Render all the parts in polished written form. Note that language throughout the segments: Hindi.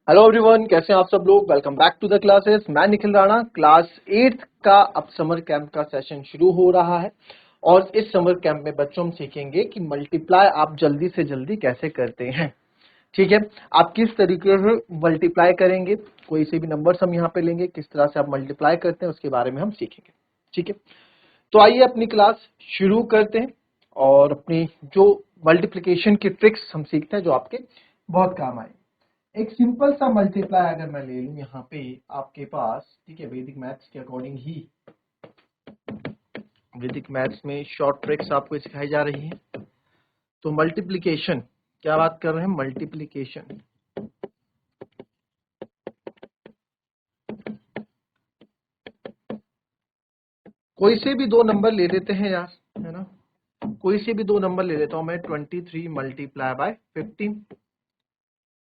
हेलो एवरीवन, कैसे हैं आप सब लोग। Welcome back to the classes. मैं निखिल राणा। क्लास 8 का अब समर कैंप का सेशन शुरू हो रहा है और इस समर कैंप में बच्चों हम सीखेंगे कि मल्टीप्लाई आप जल्दी से जल्दी कैसे करते हैं। ठीक है, आप किस तरीके से मल्टीप्लाई करेंगे, कोई से भी नंबर्स हम यहाँ पे लेंगे, किस तरह से आप मल्टीप्लाई करते हैं उसके बारे में हम सीखेंगे। ठीक है, तो आइए अपनी क्लास शुरू करते हैं और अपनी जो मल्टीप्लिकेशन की ट्रिक्स हम सीखते हैं जो आपके बहुत काम आए। एक सिंपल सा मल्टीप्लाई अगर मैं ले लूं यहाँ पे आपके पास, ठीक है, वैदिक मैथ्स के अकॉर्डिंग ही वैदिक मैथ्स में शॉर्ट ट्रिक्स आपको सिखाई जा रही है। तो मल्टीप्लिकेशन, क्या बात कर रहे हैं, मल्टीप्लिकेशन। कोई से भी दो नंबर ले लेते हैं यार, है ना। कोई से भी दो नंबर ले लेता हूं मैं। 23 मल्टीप्लाई बाय 15,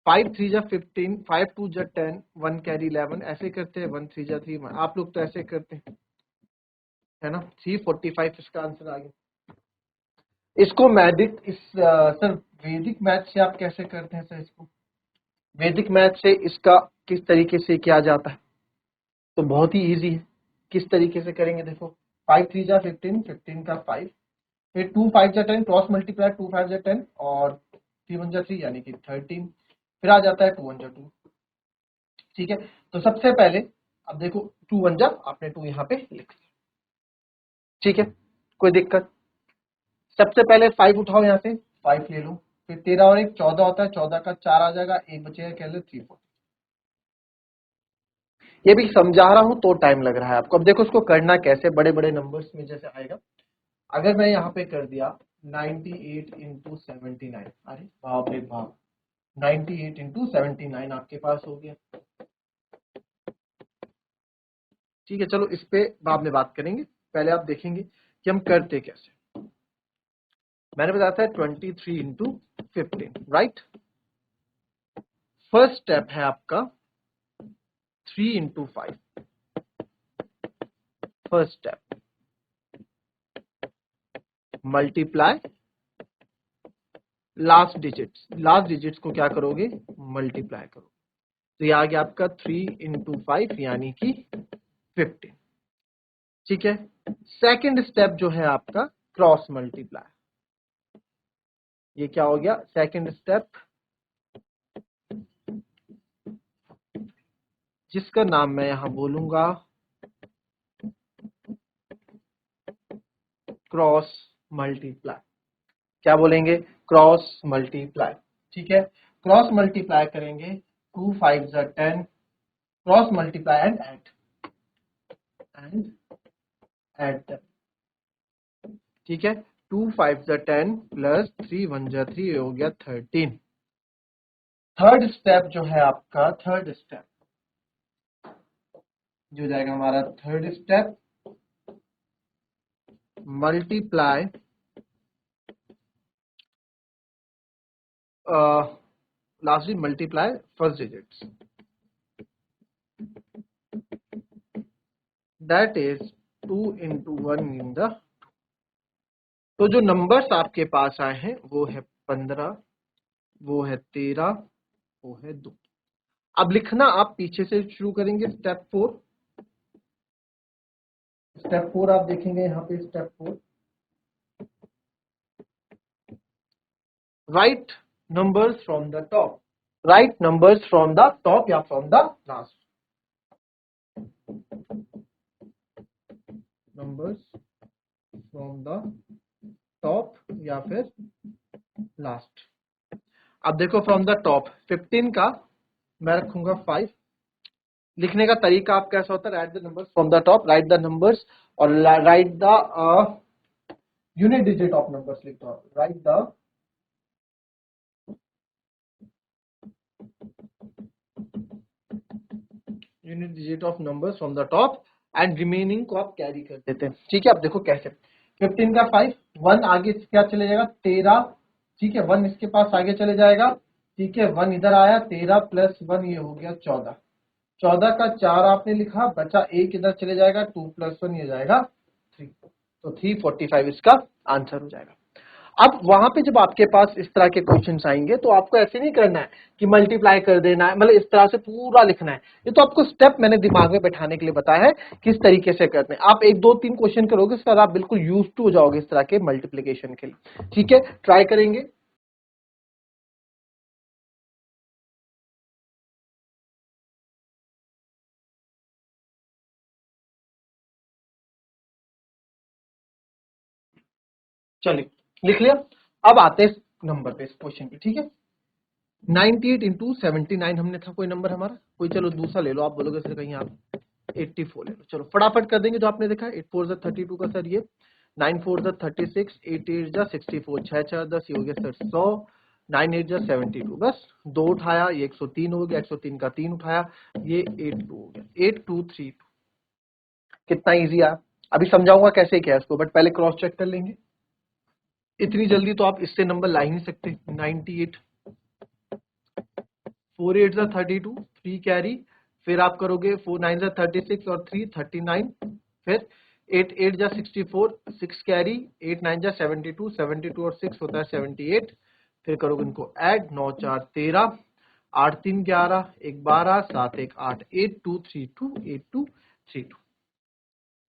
5 3 जा 15, 5 2 जा 10, 1 कैरी 11, ऐसे करते हैं। 1 3 जा 3, आप लोग तो ऐसे करते हैं, है ना। 345 इसका आंसर आ गया। इसको मैदिक सर वैदिक मैथ से आप कैसे करते हैं सर इसको? वैदिक मैथ से इसका किस तरीके से किया जाता है? तो बहुत ही इजी है। किस तरीके से करेंगे देखो। 5 3 जा 15, 15 का 5, फिर 2 5 जा 10, क्रॉस मल्टीप्लाई 2 5 जा 10 और 3 1 जा 3 यानी कि 13, फिर आ जाता है 2 1 जा 2। ठीक है, तो सबसे पहले अब देखो 2 1 जा, आपने 2 यहाँ पे लिख लिया। ठीक है, कोई दिक्कत? सबसे पहले 5 उठाओ, यहाँ से 5 ले लो, फिर 13 और 1 14 होता है, 14 का 4 आ जाएगा, एक बचेगा, कह लो 3 4। ये भी समझा रहा हूं तो टाइम लग रहा है आपको। अब देखो इसको करना कैसे, बड़े बड़े नंबर्स में जैसे आएगा। अगर मैं यहाँ पे कर दिया 98 इंटू 79, अरे बाप रे बाप, 98 इंटू 79 आपके पास हो गया। ठीक है, चलो इस पे बाद में बात करेंगे, पहले आप देखेंगे कि हम करते कैसे। मैंने बताया था 23 इंटू 15, राइट। फर्स्ट स्टेप है आपका 3 into 5। First step multiply last digits. Last digits को क्या करोगे, मल्टीप्लाई करोगे। तो ये आ गया आपका 3 इंटू 5 यानी कि 15। ठीक है, सेकंड स्टेप जो है आपका क्रॉस मल्टीप्लाई। ये क्या हो गया सेकंड स्टेप, जिसका नाम मैं यहां बोलूंगा क्रॉस मल्टीप्लाई। क्या बोलेंगे, क्रॉस मल्टीप्लाई। ठीक है, क्रॉस मल्टीप्लाई करेंगे, 2 5 जा 10, क्रॉस मल्टीप्लाई एंड ऐड। ठीक है, 2 5 जा 10 प्लस 3 1 जा 3, हो गया 13। थर्ड स्टेप जो है आपका, थर्ड स्टेप जो जाएगा हमारा, third step multiply lastly multiply first digits, that is 2 into 1 in the. तो जो नंबर्स आपके पास आए हैं वो है 15, वो है 13, वो है 2। अब लिखना आप पीछे से शुरू करेंगे। स्टेप 4, स्टेप 4 आप देखेंगे यहाँ पे, step 4 write numbers from the top. Write numbers from the top या from the last. Numbers from the top या फिर लास्ट। अब देखो फ्रॉम द टॉप 15 का मैं रखूंगा 5। लिखने का तरीका आप कैसा होता है, write the numbers from the top, write the numbers और write the unit digit of numbers लिखता हूं, write the unit digit of numbers from the top and remaining को आप कैरी कर देते हैं। ठीक है, अब देखो कैसे। 15 का 5, 1 आगे क्या चले जाएगा 13। ठीक है, 1 इसके पास आगे चले जाएगा। ठीक है, 1 इधर आया, 13 प्लस 1 ये हो गया 14। 14 का 4 आपने लिखा, बचा 1 इधर चले जाएगा, 2 प्लस 1 ये जाएगा 3। तो 345 इसका आंसर हो जाएगा। अब वहां पे जब आपके पास इस तरह के क्वेश्चंस आएंगे तो आपको ऐसे नहीं करना है कि मल्टीप्लाई कर देना है, मतलब इस तरह से पूरा लिखना है। ये तो आपको स्टेप मैंने दिमाग में बैठाने के लिए बताया है किस तरीके से करते हैं। आप 1 2 3 क्वेश्चन करोगे उसके बाद आप बिल्कुल यूज टू हो जाओगे इस तरह के मल्टीप्लीकेशन के लिए। ठीक है, ट्राई करेंगे। चलिए लिख लिया। अब आते हैं इस नंबर पे, इस क्वेश्चन पे। ठीक है, 98 इंटू 79 हमने था कोई नंबर हमारा, कोई चलो दूसरा ले लो, आप बोलोगे सर कहीं आप 84 ले लो। चलो फटाफट कर देंगे जो आपने देखा। 8 4 जा 32 का सर ये, 9 4 जा 36, 8 8 जा 64, 6 4 10, ये हो गया सर 100, 9 8 जा 72, बस दो उठाया, ये 103 हो गया, 103 का 3 उठाया, ये 82 हो गया, 8232। कितना इजी है, अभी समझाऊंगा कैसे क्या है इसको, बट पहले क्रॉस चेक कर लेंगे। इतनी जल्दी तो आप इससे नंबर ला ही नहीं सकते। 98, 4 8 जा 32, 3 कैरी, फिर आप करोगे 4 9 जा 36 और 3 39, फिर 8 8 जा 64, 6 कैरी, 8 9 जा 72, 72 और 6 होता है 78, फिर करोगे इनको ऐड, 9 4 13, 8 3 11, 1 12, 7 1 8, 8232, 8232।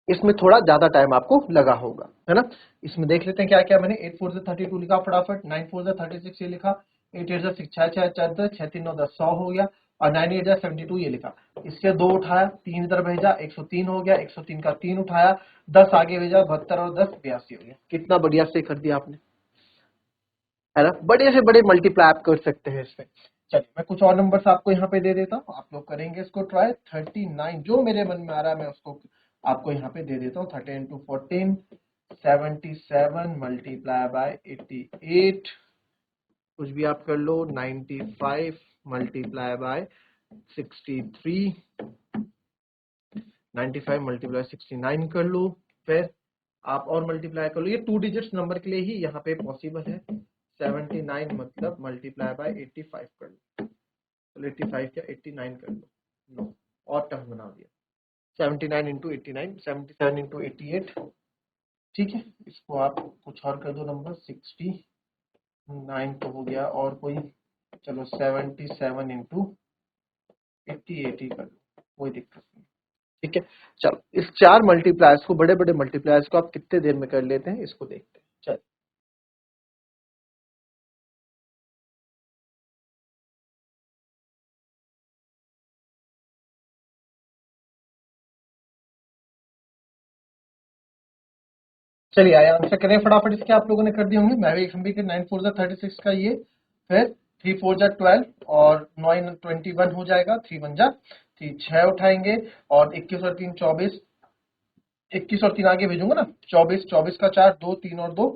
इसमें थोड़ा ज्यादा टाइम आपको लगा होगा, है ना। इसमें देख लेते हैं क्या क्या मैंने। 8 4 से 32 लिखा फटाफट, 9 4 से 36 ये लिखा, 8 8 से 6 6 6 4 10, 6 3 9 10, 100 हो गया, और 9 8 जा 72 ये लिखा। इससे 2 उठाया, 3 इधर भेजा, 103 हो गया, 103 का 3 उठाया, 10 आगे भेजा, 72 और 10 82 हो गया। कितना बढ़िया से कर दिया आपने, है ना। बड़े से बड़े मल्टीप्लाई आप कर सकते हैं इसमें। चलिए मैं कुछ और नंबर्स आपको यहाँ पे दे देता हूँ, आप लोग करेंगे इसको ट्राई। 39 जो मेरे मन में आ रहा है मैं उसको आपको यहाँ पे दे देता हूँ। 13 इंटू 14, 77 मल्टीप्लाई बाय 88, कुछ भी आप कर लो। 95 मल्टीप्लाई बाय 63, 95 मल्टीप्लाई 69 कर लो, फिर आप और मल्टीप्लाई कर लो। ये 2 डिजिट्स नंबर के लिए ही यहाँ पे पॉसिबल है। 79 मतलब मल्टीप्लाई बाय 85 कर लो, चलो 85 क्या 89 कर लो, लो और टर्म बना दिया। 79 इंटू 89, 77 इंटू 88। ठीक है, इसको आप कुछ और कर दो नंबर। 69 तो हो गया, और कोई, चलो 77 इंटू 80 कर लो, कोई दिक्कत नहीं। ठीक है, चलो इस 4 मल्टीप्लायर्स को, बड़े बड़े मल्टीप्लायर्स को आप कितने देर में कर लेते हैं इसको देखते हैं। चलो चलिए आया आंसर करें फटाफट इसके। आप लोगों ने कर दिए होंगे, मैं भी, हम भी। 9 4 जा 36 का ये, फिर 3 4 जा 12 और 9 21 हो जाएगा, 3 1 जा 3, 6 उठाएंगे, और 21 और 3 24, 21 और 3 आगे भेजूंगा ना, 24, 24 का 4, 2 3 और 2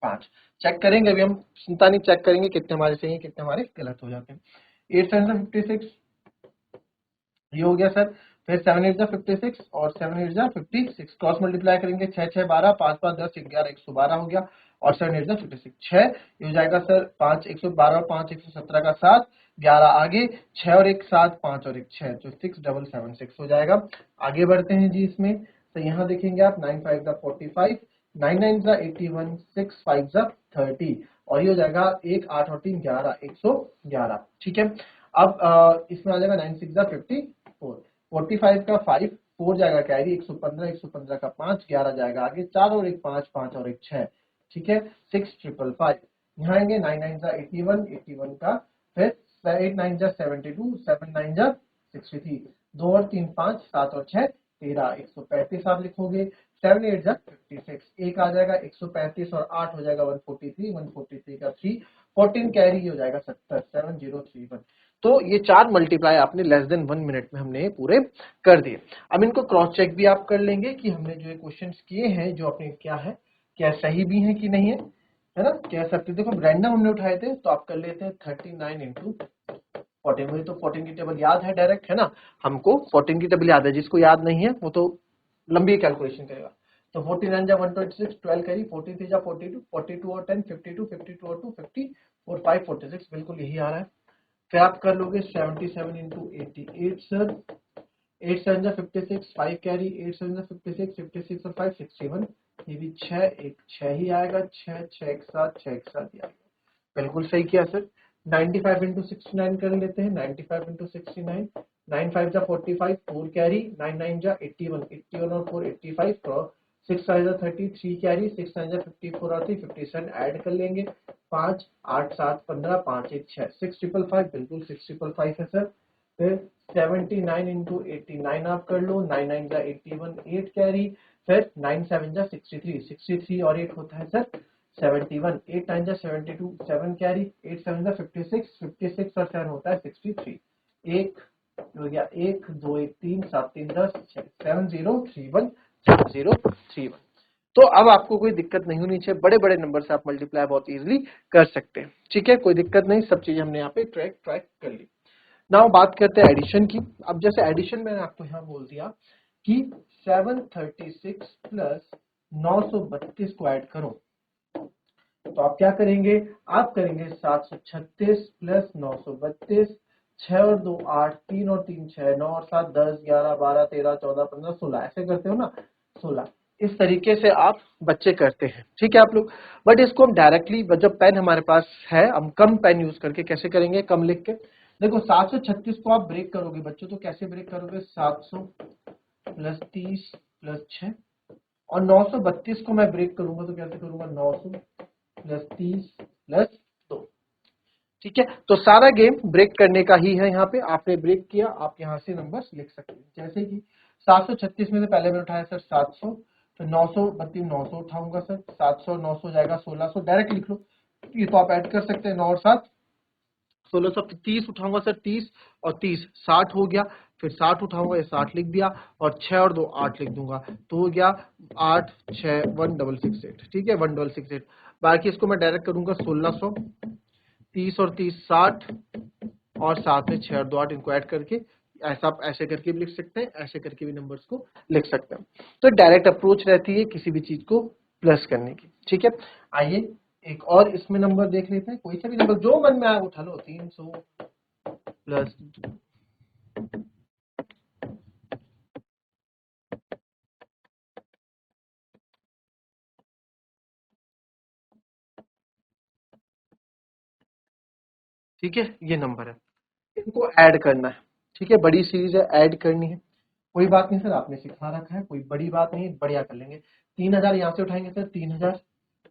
5। चेक करेंगे अभी हम, चिंता नहीं, चेक करेंगे कितने हमारे सही है कितने हमारे गलत हो जाते हैं। 8 7 56 ये हो गया सर, फिर 7 8 जा 56 और 7 8 जा 56, क्रॉस मल्टीप्लाई करेंगे, 6 6 12, 5 5 10 11, 112 हो गया, और 7 8 जा 56, 6 ये हो जाएगा सर 5 112 और 5 117 का 7, 11 आगे, 6 और 1 7, 5 और 1 6, तो 6776 हो जाएगा। आगे बढ़ते हैं जी इसमें, तो यहाँ देखेंगे आप, 9 5 जा 45, 9 9 जा 81, 6 5 जा 30, और ये हो जाएगा 1 8 और 3 11, 111। ठीक है, अब इसमें आ जाएगा 9 6 जा 54, 45 का 5, 4 जाएगा कैरी, 115, 115 का 5, 11 जाएगा आगे, 4 और 1 5, 5 और 1 6। ठीक है, 6 555, यहाँ आएंगे 9 9 जा 81, 81 का, फिर 8 9 जा 72, 7 9 जा 63, 2 और 3 5, 7 और 6 13, 135 आप लिखोगे, 7 8 जा 56, एक आ जाएगा 135 और 8 हो जाएगा 143, 143 का 3, 14 कैरी हो जाएगा 70, 7031। तो ये 4 मल्टीप्लाई आपने लेस देन 1 मिनट में हमने पूरे कर दिए। अब इनको क्रॉस चेक भी आप कर लेंगे कि हमने जो क्वेश्चंस किए हैं, जो आपने क्या है, क्या सही भी है कि नहीं है ना, कह सकते। देखो रैंडम हमने उठाए थे, तो आप कर लेते हैं 39 इंटू 14, मुझे तो 14 की टेबल याद है डायरेक्ट, है ना, हमको 14 की टेबल याद है, जिसको याद नहीं है वो तो लंबी कैलकुलेशन करेगा। तो 49 जा 126, 12 करी, 43 जा 42, 42 और 10 52, 52 और 2 50 और 5 46, बिल्कुल यही आ रहा है। फिर आप कर लोगे 77 इंटू 88 सर, 8 7 जा 56, 5 कैरी, 8 7 जा 56, 56 और 5 61, ये भी 6, एक 6 ही आएगा, 6 6 एक साथ, 6 एक साथ ही आएगा। बिल्कुल सही किया सर। 95 इंटू 69 कर लेते हैं। 95 इंटू 69, 9 5 जा 45, 4 कैरी, 9 9 जा 81, 81 और 4 85 क्रॉस, 6 5 जा 30, 3 कैरी, 6 9 जा 54 और 3 57 ऐड कर लेंगे। 5 8 7 15, 5 1 6, 6555, बिल्कुल 6555 है सर। फिर 79 इंटू 89 आप कर लो। 9 9 जा 81, 8 कैरी, फिर 9 7 जा 63, 63 और 8 होता है सर 71, 8 9 जा 72, 7 कैरी, 8 7 जा 56, 56 और 7 होता है 63। एक हो गया, 1 2 1 3 7 3 10, 7031, 7031। तो अब आपको कोई दिक्कत नहीं होनी चाहिए, बड़े बड़े नंबर से आप मल्टीप्लाई बहुत इजीली कर सकते हैं। ठीक है, कोई दिक्कत नहीं, सब चीजें हमने यहाँ पे ट्रैक कर ली। नाउ बात करते हैं एडिशन की। अब जैसे एडिशन मैंने आपको यहाँ बोल दिया कि 736 प्लस 932 को ऐड करो, तो आप क्या करेंगे, आप करेंगे 736 प्लस 932, 6 और 2 8, 3 और 3 6, 9 और 7 10, 11 12 13 14 15 16, ऐसे करते हो ना 16। इस तरीके से आप बच्चे करते हैं, ठीक है आप लोग। बट इसको हम डायरेक्टली, जब पेन हमारे पास है, हम कम पेन यूज करके कैसे करेंगे, कम लिख के। देखो 736 को आप ब्रेक करोगे बच्चों, तो कैसे ब्रेक करोगे, 700 प्लस 30 प्लस 6, और 932 को मैं ब्रेक करूंगा तो कैसे करूंगा, 900 प्लस 30 प्लस 2। ठीक है, तो सारा गेम ब्रेक करने का ही है। यहाँ पे आपने ब्रेक किया, आप यहाँ से नंबर्स लिख सकते हैं। जैसे कि 736 में से पहले मैंने उठाया सर 700, तो 932 900 उठाऊंगा सर, 700 900 जाएगा 1600, डायरेक्ट लिख लो। ये तो आप ऐड कर सकते हैं, 9 और 7 1630 उठाऊंगा सर, 30 और 30 60 हो गया, फिर 60 उठाऊंगा, ये 60 लिख दिया, और 6 और 2 8 लिख दूंगा, तो हो गया 8 6 1668। ठीक है, 1668। बाकी इसको मैं डायरेक्ट करूंगा 1600, 30 और 30 60, और साथ में 6 और 2 8, इनको ऐड करके ऐसा आप ऐसे करके भी लिख सकते हैं, ऐसे करके भी नंबर्स को लिख सकते हैं। तो डायरेक्ट अप्रोच रहती है किसी भी चीज को प्लस करने की। ठीक है, आइए एक और इसमें नंबर देख लेते हैं, कोई सा भी नंबर जो मन में आए उठा लो। 300 प्लस, ठीक है, ये नंबर है, इनको ऐड करना है। ठीक है, बड़ी सीरीज है, ऐड करनी है। कोई बात नहीं सर, आपने सिखा रखा है, कोई बड़ी बात नहीं, बढ़िया कर लेंगे। 3000 यहाँ से उठाएंगे सर, 3000,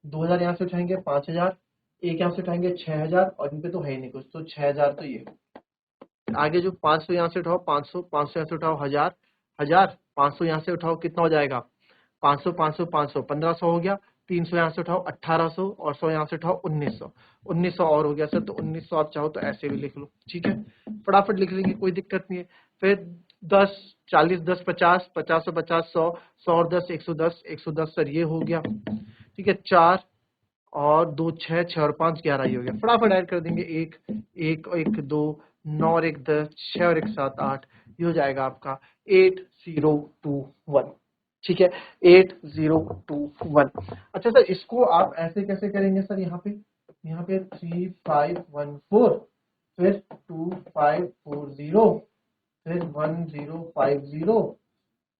2000 यहाँ से उठाएंगे, 5000, एक यहाँ से उठाएंगे 6000, और इन पे तो है ही नहीं कुछ, तो 6000 तो ये। आगे जो 500 यहाँ से उठाओ, 500, 500 यहाँ से उठाओ, 1000, 1000, 500 यहाँ से उठाओ, कितना हो जाएगा, 500 500 500, 1500 हो गया। 300 यहाँ से उठाओ, 1800, और 100 यहाँ से उठाओ, 1900, 1900 और हो गया सर, तो 1900 आप चाहो तो ऐसे भी लिख लो। ठीक है, फटाफट लिख लेंगे, कोई दिक्कत नहीं है। फिर 10 40 10 50, 50 और 50 100, 100 और 10 110, 110 सर ये हो गया। ठीक है, 4 और 2 6, 6 और 5 11 ही हो गया। फटाफट ऐड कर देंगे, 1 1 1 2, 9 और 1 10, 6 और 1 7 8, ये हो जाएगा आपका 8021। ठीक है, 8021। अच्छा सर, इसको आप ऐसे कैसे करेंगे सर, यहाँ पे 3514, फिर 2540, फिर 1050।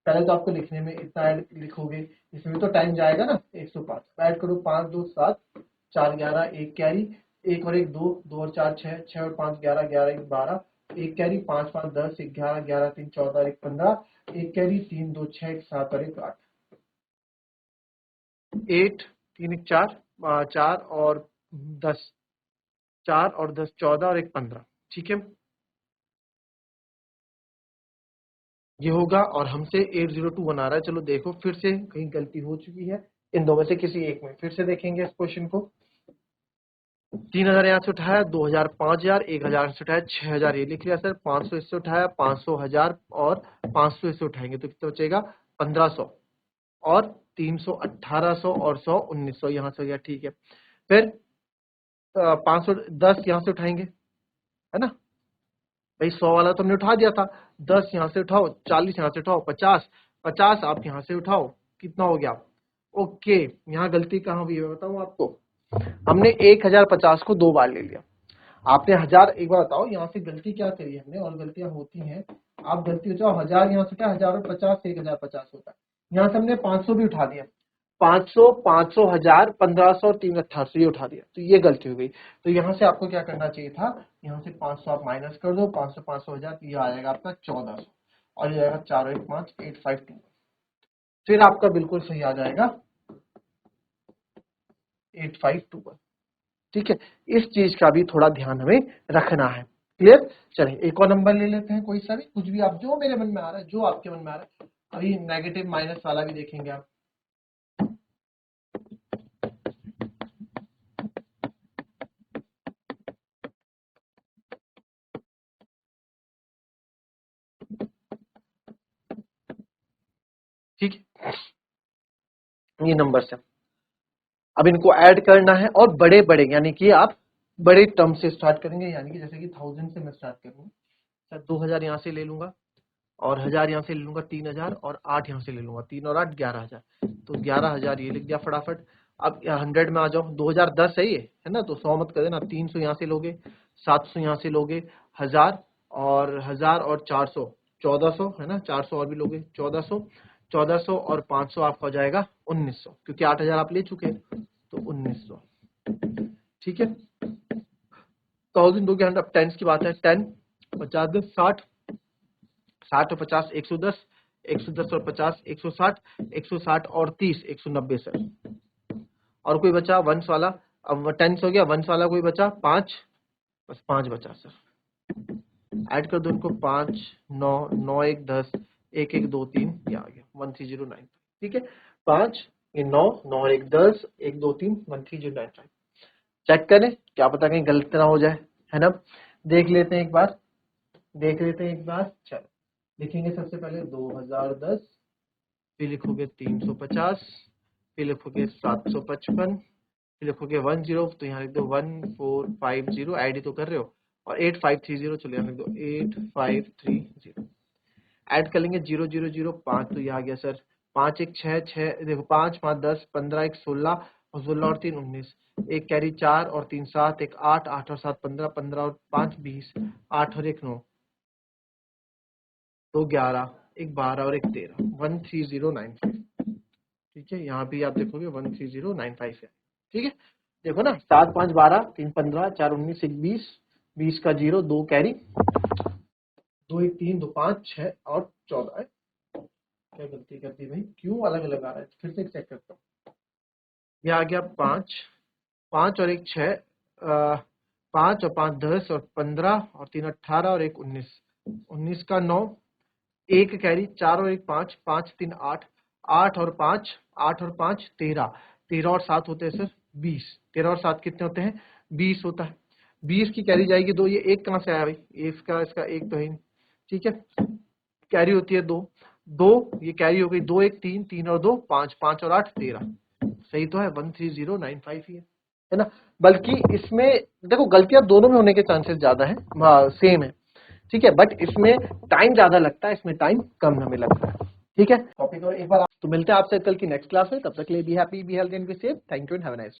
पहले तो आपको लिखने में इतना ऐड लिखोगे, इसमें तो टाइम जाएगा ना। 105 ऐड करो, 5 2 7, 4 11, एक कैरी, एक और एक 2, 2 और 4 6, 6 और 5 11, 11 1 12, एक कैरी, 5 5 10, 11 11 3 14, 1 15, एक कैरी, 3 2 6, 1 7 और 1 8, 8 3 1 4, 4 और 10, 4 और 10 14 और 1 15। ठीक है, ये होगा, और हमसे 8021 आ रहा है। चलो देखो, फिर से कहीं गलती हो चुकी है, इन दो में से किसी एक में। फिर से देखेंगे इस क्वेश्चन को। 3000 यहाँ से उठाया, 2000 5000, 1000 से उठाया, 6000 ये लिख लिया सर, 500 इससे उठाया, 500 1000, और 500 इससे उठाएंगे तो कितना बचेगा, 1500, और 300 1800, और 100 1900, यहाँ से हो गया। ठीक है, फिर 510 यहाँ से उठाएंगे, है ना भाई, 100 वाला तो हमने उठा दिया था। 10 यहाँ से उठाओ, 40 यहाँ से उठाओ, 50 50 आप यहाँ से उठाओ, कितना हो गया। ओके, यहाँ गलती कहाँ हुई है बताऊँ आपको, हमने 1050 को 2 बार ले लिया, आपने 1000। एक बार बताओ यहाँ से गलती क्या करी हमने, और गलतियां होती हैं, आप गलती हो जाओ, 1000 यहाँ से उठा, 1000 और 50 1050 होता है। यहाँ से हमने 500 भी उठा दिया, 500, 500, 1000, 1500 और 3, 1800 ये उठा दिया, तो ये गलती हो गई। तो यहाँ से आपको क्या करना चाहिए था, यहाँ से 500 आप माइनस कर दो, 500, 500, 1000, ये आ जाएगा आपका 1400 और ये आएगा 4 और 1 5, 852। फिर आपका बिल्कुल सही आ जाएगा 8521। ठीक है, इस चीज का भी थोड़ा ध्यान हमें रखना है। क्लियर? चलिए एक और नंबर ले लेते हैं, कोई सा भी, कुछ भी आप, जो मेरे मन में आ रहा है, जो आपके मन में आ रहा है। अभी नेगेटिव माइनस वाला भी देखेंगे आप। ठीक है, ये नंबर से अब इनको ऐड करना है और बड़े बड़े यानी कि आप बड़े टर्म से स्टार्ट करेंगे, यानी कि जैसे कि 1000 से मैं स्टार्ट करूंगा, सर 2000 यहाँ से ले लूंगा और 1000 यहाँ से ले लूंगा, 3000 और 8 यहाँ से ले लूंगा, 3 और 8 11000, तो 11000 ये लिख दिया फटाफट। अब 100 में आ जाओ, 2010 है ना, तो 100 मत कर देना, 300 यहाँ से लोगे, 700 यहाँ से लोगे, 1000 और 400, 1400 है ना, 400 और भी लोगे, 1400 और 500 आपका हो जाएगा 1900, क्योंकि 8000 आप ले चुके हैं, तो 1900। ठीक है, 1000 दोगे 100, अब टेंस की बात है, 10, 50, 10, 60, 60 और 50, 110, 110 और 50, 160, 160 और 30, 190 सर। और कोई बचा वंस वाला, अब टेंस हो गया, वंस वाला कोई बचा 5, बस 5 बचा सर, ऐड कर दो इनको, 5, 9, 9, 1, 10, 1, 1, 2, 3, ये आ गया 13095। ठीक है, 5, ये 9, 9 और 1, 10, 1, 2, 3, 13095। चेक करें, क्या पता कहीं गलत ना हो जाए, है ना। देख लेते हैं एक बार, चलो लिखेंगे सबसे पहले 2010, फिर लिखोगे 350, फिर लिखोगे 755, फिर लिखोगे 10, तो यहाँ लिख दो 1450, ऐड ही तो कर रहे हो, और 8530, चलो यहाँ लिख दो 8530। ऐड कर लेंगे 0005, तो ये आ गया सर 5, 1, 6, 6, देखो 5, 5, 10, 15, 1, 16 और 16 और 3, 19, एक कैरी 4 और 3, 7, एक 8, 8 और 7, 15, 15 और 5, 20, 8 और 1, 9, 2, 11, एक 12 और एक 13, 13095। ठीक है, यहाँ भी आप देखोगे 13095 है। ठीक है, देखो ना, 7, 5, 12, 3, 15, 4, 19, 1, 20, 20 का 0, 2 कैरी, 2, 1, 3, 2, 5, 6 और 14 है। क्या गलती कर दी भाई, क्यों अलग अलग आ रहा है, फिर से चेक करता हूँ। ये आ गया 5, 5 और 1, 6, 5 और 5, 10 और 15 और 3, 18 और 1, 19, 19 का 9, एक कैरी, 4 और 1, 5, 5, 3, 8, 8 और 5, 8 और 5, 13, 13 और 7 होते हैं सर 20, 13 और 7 कितने होते हैं, 20 होता है। 20 की कैरी जाएगी 2, ये एक कहाँ से आया भाई, इसका एक तो है नहीं। ठीक है, कैरी होती है 2, 2 ये कैरी हो गई, 2, 1, 3, 3 और 2, 5, 5 और 8, 13, सही तो है, 13095 ही है ना। बल्कि इसमें देखो गलतियां दोनों में होने के चांसेस ज्यादा है, सेम है। ठीक है, बट इसमें टाइम ज्यादा लगता है, इसमें टाइम कम हमें लगता है। ठीक है, टॉपिक और एक बार तो मिलते हैं आपसे कल की नेक्स्ट क्लास में, तब तक के लिए be happy, be healthy and be safe. Thank you and have a nice